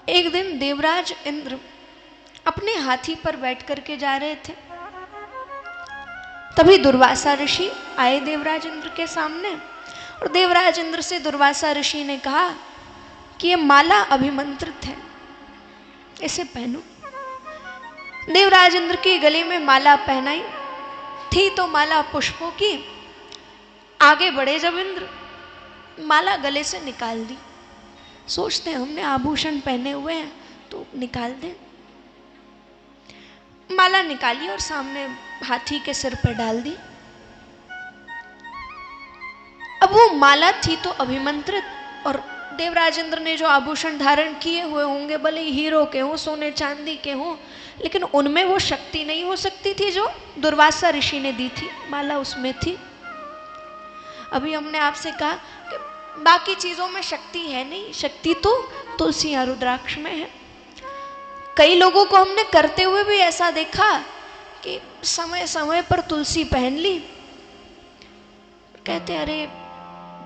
एक दिन देवराज इंद्र अपने हाथी पर बैठ करके जा रहे थे। तभी दुर्वासा ऋषि आए देवराज इंद्र के सामने, और देवराज इंद्र से दुर्वासा ऋषि ने कहा कि ये माला अभिमंत्रित है, इसे पहनो। देवराज इंद्र की गले में माला पहनाई थी तो माला पुष्पों की। आगे बढ़े जब इंद्र, माला गले से निकाल दी। सोचते हैं हमने आभूषण पहने हुए हैं तो निकाल दें। माला निकाली और सामने हाथी के सिर पर डाल दी। अब वो माला थी तो अभिमंत्रित, और देवराज इंद्र ने जो आभूषण धारण किए हुए होंगे, भले हीरो के हों, सोने चांदी के हों, लेकिन उनमें वो शक्ति नहीं हो सकती थी जो दुर्वासा ऋषि ने दी थी। माला उसमें थी। अभी हमने आपसे कहा कि बाकी चीजों में शक्ति है नहीं, शक्ति तो तुलसी या रुद्राक्ष में है। कई लोगों को हमने करते हुए भी ऐसा देखा कि समय समय पर तुलसी पहन ली, कहते अरे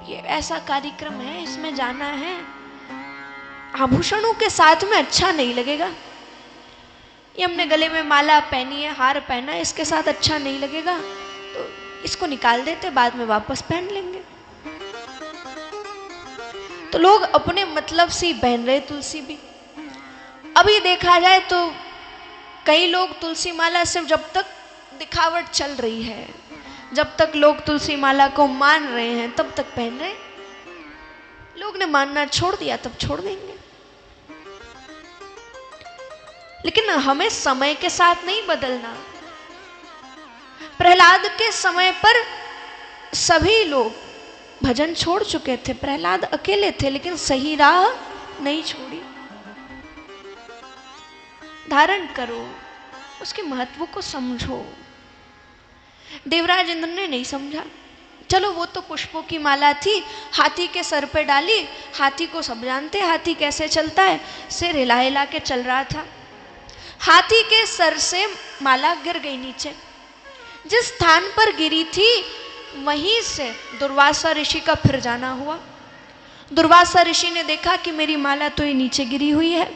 ये ऐसा कार्यक्रम है, इसमें जाना है, आभूषणों के साथ में अच्छा नहीं लगेगा। ये हमने गले में माला पहनी है, हार पहना है, इसके साथ अच्छा नहीं लगेगा, तो इसको निकाल देते, बाद में वापस पहन लेंगे। तो लोग अपने मतलब से पहन रहे तुलसी भी। अभी देखा जाए तो कई लोग तुलसी माला सिर्फ जब तक दिखावट चल रही है, जब तक लोग तुलसी माला को मान रहे हैं तब तक पहन रहे। लोग ने मानना छोड़ दिया तब छोड़ देंगे। लेकिन हमें समय के साथ नहीं बदलना। प्रहलाद के समय पर सभी लोग भजन छोड़ चुके थे। प्रहलाद अकेले थे लेकिन सही राह नहीं छोड़ी। धारण करो, उसके महत्व को समझो। देवराज इंद्र ने नहीं समझा। चलो वो तो पुष्पों की माला थी, हाथी के सर पे डाली। हाथी को सब जानते, हाथी कैसे चलता है, सिर हिला हिला के चल रहा था। हाथी के सर से माला गिर गई नीचे। जिस स्थान पर गिरी थी वहीं से दुर्वासा ऋषि का फिर जाना हुआ। दुर्वासा ऋषि ने देखा कि मेरी माला तो ये नीचे गिरी हुई है।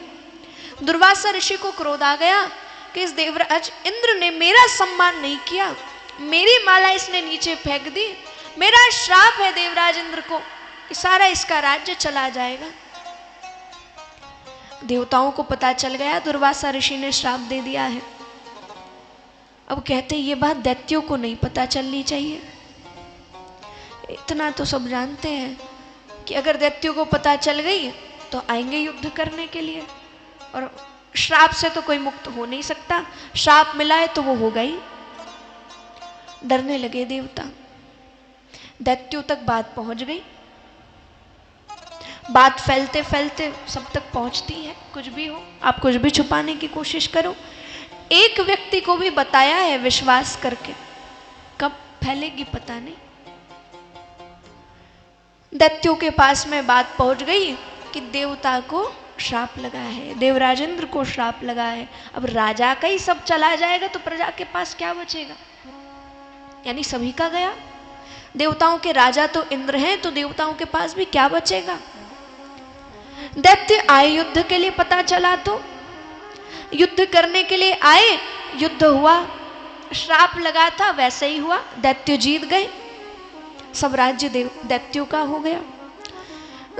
दुर्वासा ऋषि को क्रोध आ गया कि इस देवराज इंद्र ने मेरा सम्मान नहीं किया, मेरी माला इसने नीचे फेंक दी। मेरा श्राप है देवराज इंद्र को कि सारा इसका राज्य चला जाएगा। देवताओं को पता चल गया दुर्वासा ऋषि ने श्राप दे दिया है। अब कहते ये बात दैत्यों को नहीं पता चलनी चाहिए। इतना तो सब जानते हैं कि अगर दैत्यों को पता चल गई तो आएंगे युद्ध करने के लिए, और श्राप से तो कोई मुक्त हो नहीं सकता। श्राप मिला है तो वो होगा ही। डरने लगे देवता। दैत्यों तक बात पहुंच गई। बात फैलते फैलते सब तक पहुंचती है। कुछ भी हो, आप कुछ भी छुपाने की कोशिश करो। एक व्यक्ति को भी बताया है विश्वास करके, कब फैलेगी पता नहीं। दैत्यों के पास में बात पहुंच गई कि देवता को श्राप लगा है, देवराज इंद्र को श्राप लगा है। अब राजा का ही सब चला जाएगा तो प्रजा के पास क्या बचेगा, यानी सभी का गया। देवताओं के राजा तो इंद्र हैं, तो देवताओं के पास भी क्या बचेगा। दैत्य आए युद्ध के लिए, पता चला तो युद्ध करने के लिए आए। युद्ध हुआ, श्राप लगा था वैसे ही हुआ, दैत्य जीत गए, सब राज्य दैत्यों का हो गया।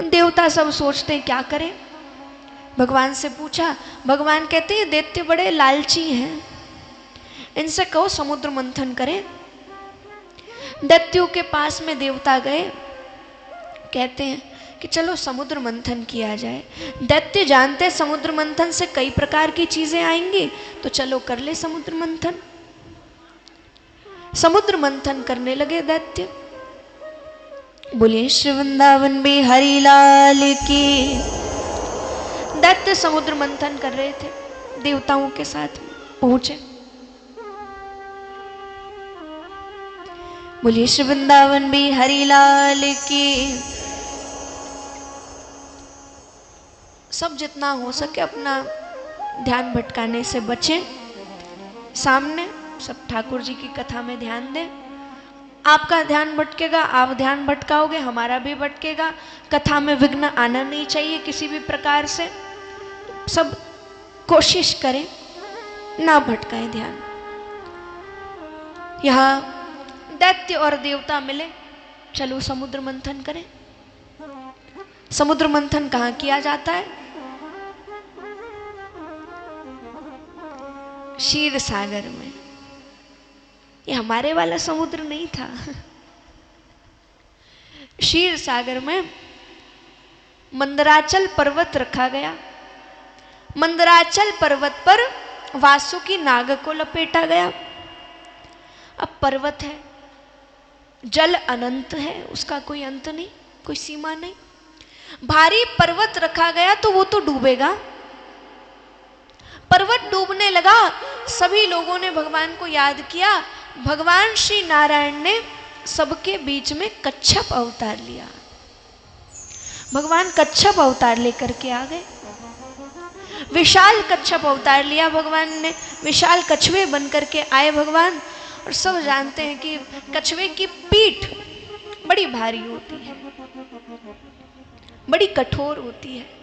देवता सब सोचते हैं क्या करें। भगवान से पूछा, भगवान कहते हैं दैत्य बड़े लालची हैं, इनसे कहो समुद्र मंथन करें। दैत्यों के पास में देवता गए, कहते हैं कि चलो समुद्र मंथन किया जाए। दैत्य जानते समुद्र मंथन से कई प्रकार की चीजें आएंगी, तो चलो कर ले समुद्र मंथन। समुद्र मंथन करने लगे दैत्य। बोलिए श्री वृंदावन बिहारी लाल की। दैत्य समुद्र मंथन कर रहे थे, देवताओं के साथ पहुंचे। बोलिए श्री वृंदावन बिहारी लाल की। सब जितना हो सके अपना ध्यान भटकाने से बचें। सामने सब ठाकुर जी की कथा में ध्यान दें। आपका ध्यान भटकेगा, आप ध्यान भटकाओगे, हमारा भी भटकेगा। कथा में विघ्न आना नहीं चाहिए किसी भी प्रकार से। सब कोशिश करें ना भटकाएं ध्यान। यहां दैत्य और देवता मिले, चलो समुद्र मंथन करें। समुद्र मंथन कहां किया जाता है? क्षीर सागर में। ये हमारे वाला समुद्र नहीं था। क्षीर सागर में मंदराचल पर्वत रखा गया। मंदराचल पर्वत पर वासुकी नाग को लपेटा गया। अब पर्वत है, जल अनंत है, उसका कोई अंत नहीं, कोई सीमा नहीं। भारी पर्वत रखा गया तो वो तो डूबेगा। पर्वत डूबने लगा, सभी लोगों ने भगवान को याद किया। भगवान श्री नारायण ने सबके बीच में कच्छप अवतार लिया। भगवान कच्छप अवतार लेकर के आ गए। विशाल कच्छप अवतार लिया भगवान ने, विशाल कछुए बनकर के आए भगवान। और सब जानते हैं कि कछुए की पीठ बड़ी भारी होती है, बड़ी कठोर होती है।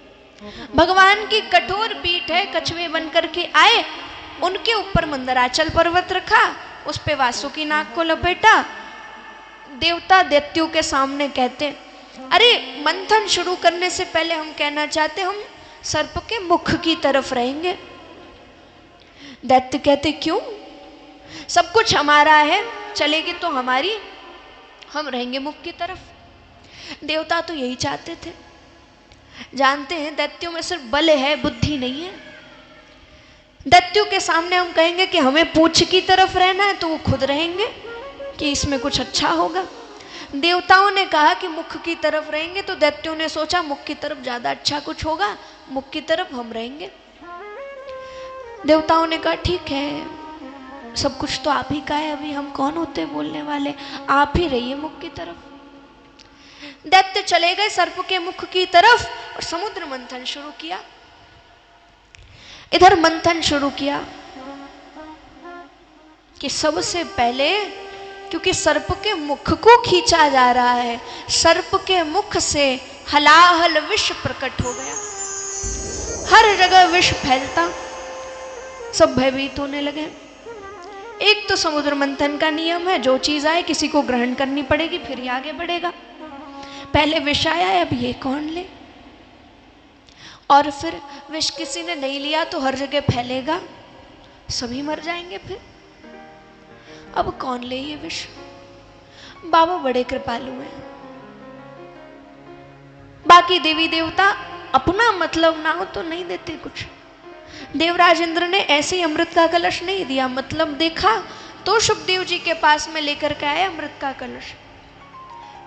भगवान की कठोर पीठ है, कछुए बनकर के आए, उनके ऊपर मंदराचल पर्वत रखा, उस पे वासुकी नाग को लपेटा। देवता दैत्यों के सामने कहते, अरे मंथन शुरू करने से पहले हम कहना चाहते, हम सर्प के मुख की तरफ रहेंगे। दैत्य कहते, क्यों? सब कुछ हमारा है, चलेगी तो हमारी, हम रहेंगे मुख की तरफ। देवता तो यही चाहते थे। जानते हैं दैत्यों में सिर्फ बल है, बुद्धि नहीं है। दैत्यों के सामने हम कहेंगे कि हमें पूंछ की तरफ रहना है, तो वो खुद रहेंगे कि इसमें कुछ अच्छा होगा। देवताओं ने कहा कि मुख की तरफ रहेंगे, तो दैत्यों ने सोचा मुख की तरफ ज्यादा अच्छा कुछ होगा, मुख की तरफ हम रहेंगे। देवताओं ने कहा ठीक है, सब कुछ तो आप ही का है, अभी हम कौन होते बोलने वाले, आप ही रहिए मुख की तरफ। दैत्य चले गए सर्प के मुख की तरफ और समुद्र मंथन शुरू किया। इधर मंथन शुरू किया कि सबसे पहले, क्योंकि सर्प के मुख को खींचा जा रहा है, सर्प के मुख से हलाहल विष प्रकट हो गया। हर जगह विष फैलता, सब भयभीत होने लगे। एक तो समुद्र मंथन का नियम है, जो चीज आए किसी को ग्रहण करनी पड़ेगी, फिर ही आगे बढ़ेगा। पहले विष आया है, अब ये कौन ले? और फिर विष किसी ने नहीं लिया तो हर जगह फैलेगा, सभी मर जाएंगे। फिर अब कौन ले ये विष? बाबा बड़े कृपालु हैं। बाकी देवी देवता अपना मतलब ना हो तो नहीं देते कुछ। देवराज इंद्र ने ऐसे ही अमृत का कलश नहीं दिया, मतलब देखा तो सुखदेव जी के पास में लेकर के आए अमृत का कलश।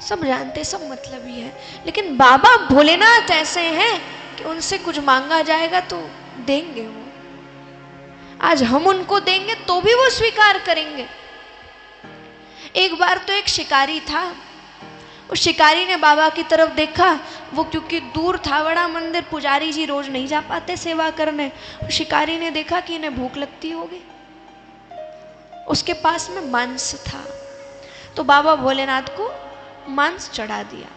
सब जानते, सब मतलब ही है। लेकिन बाबा भोलेनाथ ऐसे हैं कि उनसे कुछ मांगा जाएगा तो देंगे वो। आज हम उनको देंगे तो भी वो स्वीकार करेंगे। एक बार तो एक शिकारी था, उस शिकारी ने बाबा की तरफ देखा। वो क्योंकि दूर था बड़ा मंदिर, पुजारी जी रोज नहीं जा पाते सेवा करने। शिकारी ने देखा कि इन्हें भूख लगती होगी, उसके पास में मांस था, तो बाबा भोलेनाथ को मांस चढ़ा दिया।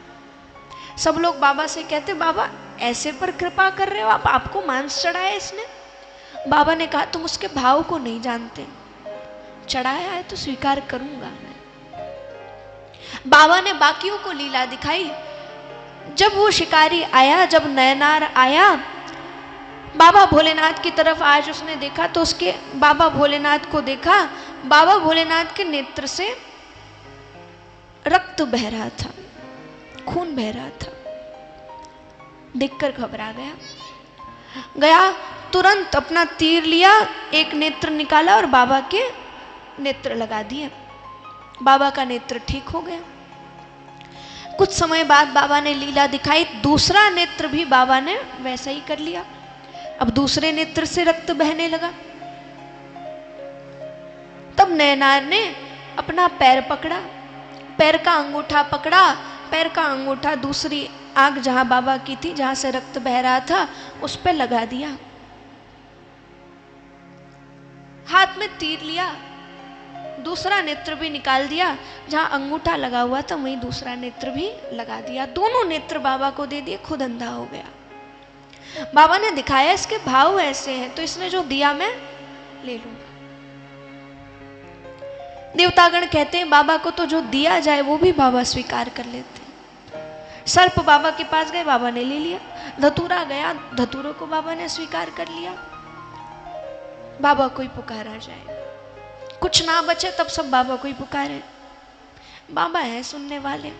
सब लोग बाबा से कहते, बाबा ऐसे पर कृपा कर रहे हो आप, आपको मांस चढ़ाया इसने? बाबा ने कहा, तुम उसके भाव को नहीं जानते, चढ़ाया है तो स्वीकार करूंगा मैं। बाबा ने बाकियों को लीला दिखाई। जब वो शिकारी आया, जब नयनार आया बाबा भोलेनाथ की तरफ, आज उसने देखा तो उसके बाबा भोलेनाथ को देखा, बाबा भोलेनाथ के नेत्र से रक्त बह रहा था, खून बह रहा था। देखकर घबरा गया, तुरंत अपना तीर लिया, एक नेत्र निकाला और बाबा के नेत्र लगा दिए। बाबा का नेत्र ठीक हो गया। कुछ समय बाद बाबा ने लीला दिखाई, दूसरा नेत्र भी बाबा ने वैसा ही कर लिया। अब दूसरे नेत्र से रक्त बहने लगा। तब नयनार ने अपना पैर पकड़ा, पैर का अंगूठा पकड़ा, पैर का अंगूठा दूसरी आंख जहां बाबा की थी, जहां से रक्त बह रहा था, उस पर लगा दिया। हाथ में तीर लिया, दूसरा नेत्र भी निकाल दिया, जहां अंगूठा लगा हुआ था वहीं दूसरा नेत्र भी लगा दिया। दोनों नेत्र बाबा को दे दिए, खुद अंधा हो गया। बाबा ने दिखाया इसके भाव ऐसे हैं, तो इसने जो दिया मैं ले लूंगा। देवतागण कहते हैं बाबा को तो जो दिया जाए वो भी बाबा स्वीकार कर लेते हैं। सर्प बाबा के पास गए, बाबा ने ले लिया। धतूरा गया, धतूरों को बाबा ने स्वीकार कर लिया। बाबा को ही पुकारा जाए, कुछ ना बचे तब सब बाबा को ही पुकारे। बाबा है सुनने वाले।